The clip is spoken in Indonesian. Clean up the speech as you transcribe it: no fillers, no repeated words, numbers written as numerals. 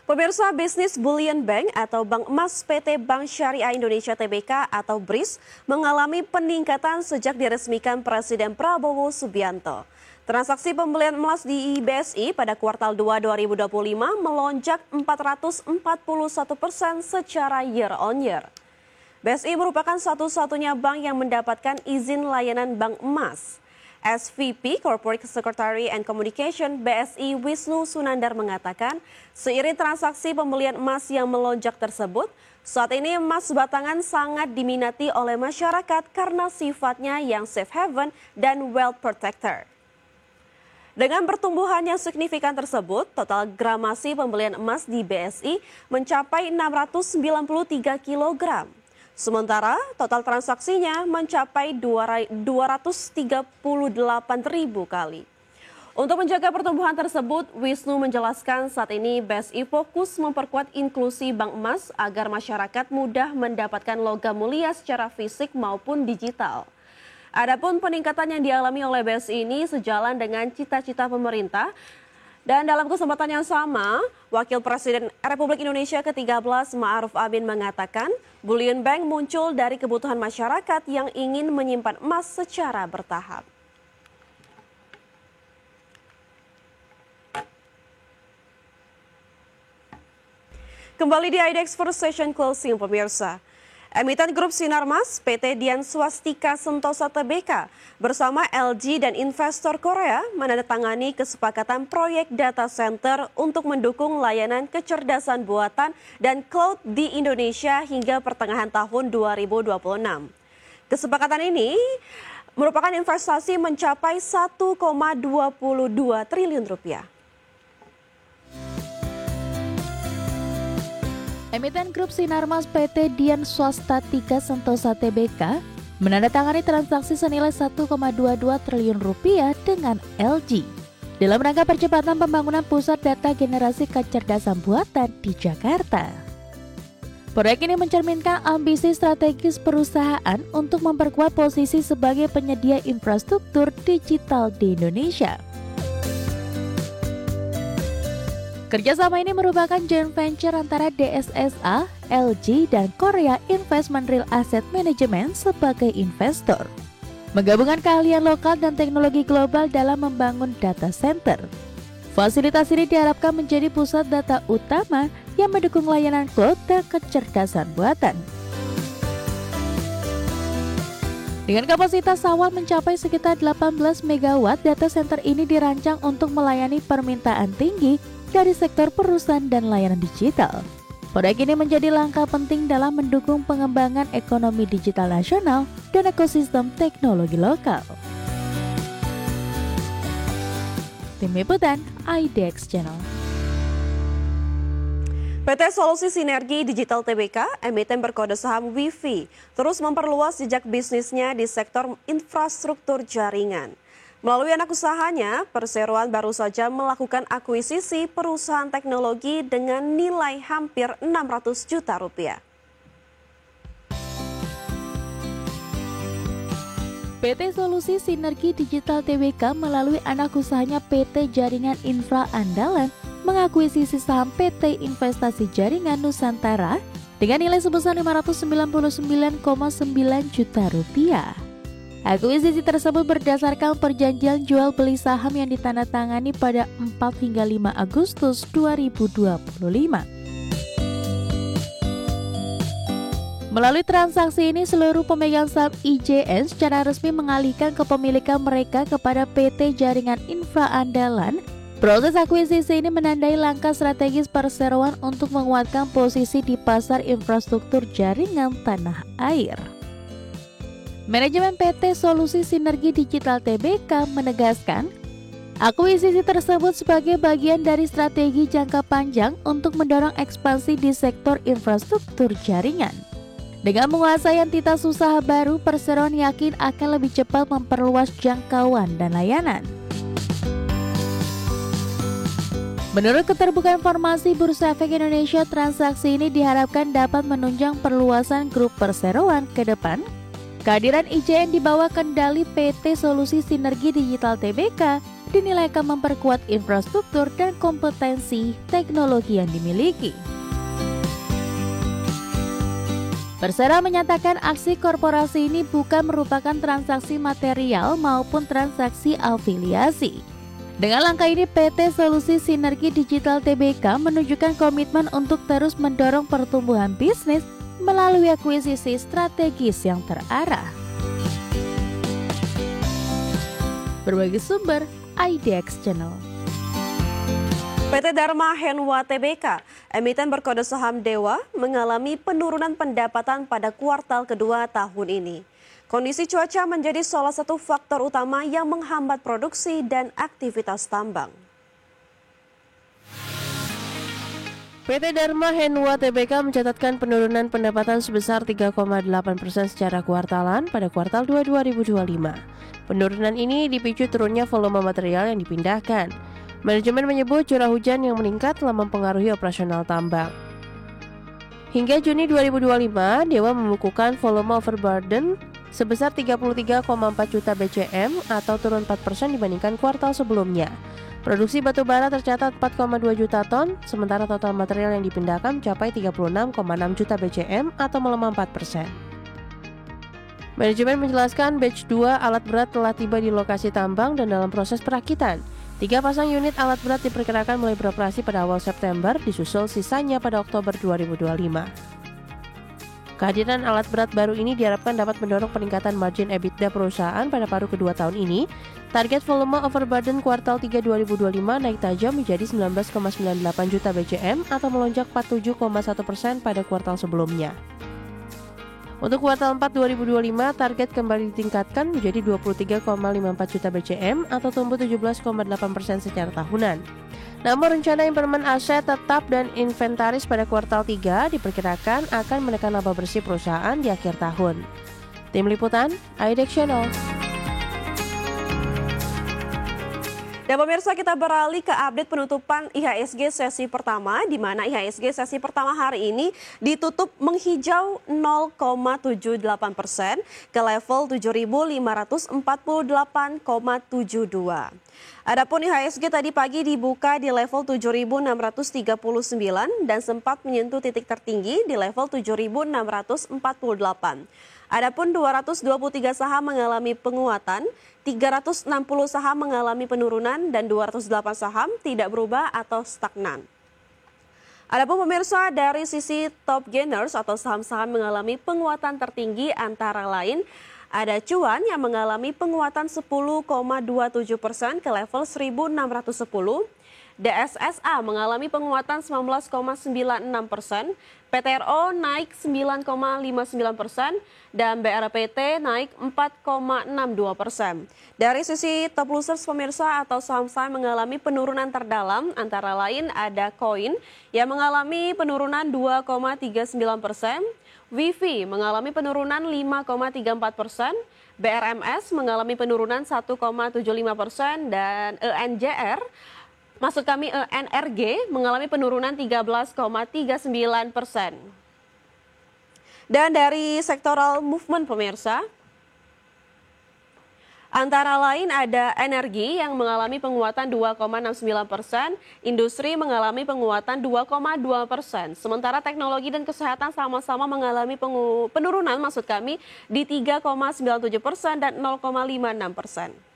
Pemirsa, bisnis Bullion Bank atau Bank Emas PT Bank Syariah Indonesia Tbk atau BRIS mengalami peningkatan sejak diresmikan Presiden Prabowo Subianto. Transaksi pembelian emas di BSI pada kuartal 2 2025 melonjak 441% secara year on year. BSI merupakan satu-satunya bank yang mendapatkan izin layanan bank emas. SVP Corporate Secretary and Communication BSI Wisnu Sunandar mengatakan, seiring transaksi pembelian emas yang melonjak tersebut, saat ini emas batangan sangat diminati oleh masyarakat karena sifatnya yang safe haven dan wealth protector. Dengan pertumbuhan yang signifikan tersebut, total gramasi pembelian emas di BSI mencapai 693 kg. Sementara total transaksinya mencapai 238.000 kali. Untuk menjaga pertumbuhan tersebut, Wisnu menjelaskan saat ini BSI fokus memperkuat inklusi bank emas agar masyarakat mudah mendapatkan logam mulia secara fisik maupun digital. Adapun peningkatan yang dialami oleh BSI ini sejalan dengan cita-cita pemerintah. Dan dalam kesempatan yang sama, Wakil Presiden Republik Indonesia ke-13 Ma'ruf Amin mengatakan, Bullion Bank muncul dari kebutuhan masyarakat yang ingin menyimpan emas secara bertahap. Kembali di IDX First Session Closing, pemirsa. Emiten Grup Sinarmas PT Dian Swastika Sentosa Tbk bersama LG dan investor Korea menandatangani kesepakatan proyek data center untuk mendukung layanan kecerdasan buatan dan cloud di Indonesia hingga pertengahan tahun 2026. Kesepakatan ini merupakan investasi mencapai 1,22 triliun rupiah. Emiten Grup Sinarmas PT Dian Swastika Sentosa Tbk menandatangani transaksi senilai 1,22 triliun rupiah dengan LG dalam rangka percepatan pembangunan pusat data generasi kecerdasan buatan di Jakarta. Proyek ini mencerminkan ambisi strategis perusahaan untuk memperkuat posisi sebagai penyedia infrastruktur digital di Indonesia. Kerjasama ini merupakan joint venture antara DSSA, LG, dan Korea Investment Real Asset Management sebagai investor. Menggabungkan keahlian lokal dan teknologi global dalam membangun data center. Fasilitas ini diharapkan menjadi pusat data utama yang mendukung layanan cloud dan kecerdasan buatan. Dengan kapasitas awal mencapai sekitar 18 MW, data center ini dirancang untuk melayani permintaan tinggi dari sektor perusahaan dan layanan digital. Proyek ini menjadi langkah penting dalam mendukung pengembangan ekonomi digital nasional dan ekosistem teknologi lokal. Tim Liputan IDX Channel. PT Solusi Sinergi Digital Tbk, emiten berkode saham WIFI, terus memperluas jejak bisnisnya di sektor infrastruktur jaringan. Melalui anak usahanya, perseroan baru saja melakukan akuisisi perusahaan teknologi dengan nilai hampir 600 juta rupiah. PT Solusi Sinergi Digital Tbk melalui anak usahanya PT Jaringan Infra Andalan mengakuisisi saham PT Investasi Jaringan Nusantara dengan nilai sebesar 599,9 juta rupiah. Akuisisi tersebut berdasarkan perjanjian jual beli saham yang ditandatangani pada 4 hingga 5 Agustus 2025. Melalui transaksi ini, seluruh pemegang saham IJN secara resmi mengalihkan kepemilikan mereka kepada PT Jaringan Infra Andalan. Proses akuisisi ini menandai langkah strategis perseroan untuk menguatkan posisi di pasar infrastruktur jaringan tanah air. Manajemen PT Solusi Sinergi Digital Tbk menegaskan, akuisisi tersebut sebagai bagian dari strategi jangka panjang untuk mendorong ekspansi di sektor infrastruktur jaringan. Dengan menguasai entitas usaha baru, perseroan yakin akan lebih cepat memperluas jangkauan dan layanan. Menurut keterbukaan informasi Bursa Efek Indonesia, transaksi ini diharapkan dapat menunjang perluasan grup perseroan ke depan. Kehadiran IJN di bawah kendali PT Solusi Sinergi Digital Tbk dinilai akan memperkuat infrastruktur dan kompetensi teknologi yang dimiliki. Persero menyatakan aksi korporasi ini bukan merupakan transaksi material maupun transaksi afiliasi. Dengan langkah ini, PT Solusi Sinergi Digital Tbk menunjukkan komitmen untuk terus mendorong pertumbuhan bisnis melalui akuisisi strategis yang terarah. Berbagai sumber, IDX Channel. PT Dharma Henwa Tbk, emiten berkode saham Dewa, mengalami penurunan pendapatan pada kuartal kedua tahun ini. Kondisi cuaca menjadi salah satu faktor utama yang menghambat produksi dan aktivitas tambang. PT Dharma Henwa Tbk mencatatkan penurunan pendapatan sebesar 3,8% secara kuartalan pada kuartal 2 2025. Penurunan ini dipicu turunnya volume material yang dipindahkan. Manajemen menyebut curah hujan yang meningkat telah mempengaruhi operasional tambang. Hingga Juni 2025, Dewa membukukan volume overburden sebesar 33,4 juta BCM atau turun 4% dibandingkan kuartal sebelumnya. Produksi batu bara tercatat 4,2 juta ton, sementara total material yang dipindahkan mencapai 36,6 juta BCM atau melemah 4%. Manajemen menjelaskan batch 2 alat berat telah tiba di lokasi tambang dan dalam proses perakitan. 3 pasang unit alat berat diperkirakan mulai beroperasi pada awal September, disusul sisanya pada Oktober 2025. Kehadiran alat berat baru ini diharapkan dapat mendorong peningkatan margin EBITDA perusahaan pada paruh kedua tahun ini. Target volume overburden kuartal 3 2025 naik tajam menjadi 19,98 juta BCM atau melonjak 47,1% pada kuartal sebelumnya. Untuk kuartal 4 2025, target kembali ditingkatkan menjadi 23,54 juta BCM atau tumbuh 17,8% secara tahunan. Namun rencana implemen aset tetap dan inventaris pada kuartal 3 diperkirakan akan menekan laba bersih perusahaan di akhir tahun. Tim Liputan, IDX Channel. Dan pemirsa, kita beralih ke update penutupan IHSG sesi pertama, di mana IHSG sesi pertama hari ini ditutup menghijau 0,78% ke level 7.548,72. Adapun IHSG tadi pagi dibuka di level 7.639 dan sempat menyentuh titik tertinggi di level 7.648. Adapun 223 saham mengalami penguatan, 360 saham mengalami penurunan, dan 208 saham tidak berubah atau stagnan. Adapun pemirsa, dari sisi top gainers atau saham-saham mengalami penguatan tertinggi antara lain ada Cuan yang mengalami penguatan 10,27% ke level 1.610. DSSA mengalami penguatan 19,96%, PTRO naik 9,59%, dan BRPT naik 4,62%. Dari sisi top losers pemirsa atau saham-saham mengalami penurunan terdalam, antara lain ada Koin yang mengalami penurunan 2,39%, Wifi mengalami penurunan 5,34%, BRMS mengalami penurunan 1,75%, dan ENJR ENRG mengalami penurunan 13,39%. Dan dari sektoral movement pemirsa, antara lain ada energi yang mengalami penguatan 2,69%, industri mengalami penguatan 2,2%, sementara teknologi dan kesehatan sama-sama mengalami penurunan di 3,97% dan 0,56%.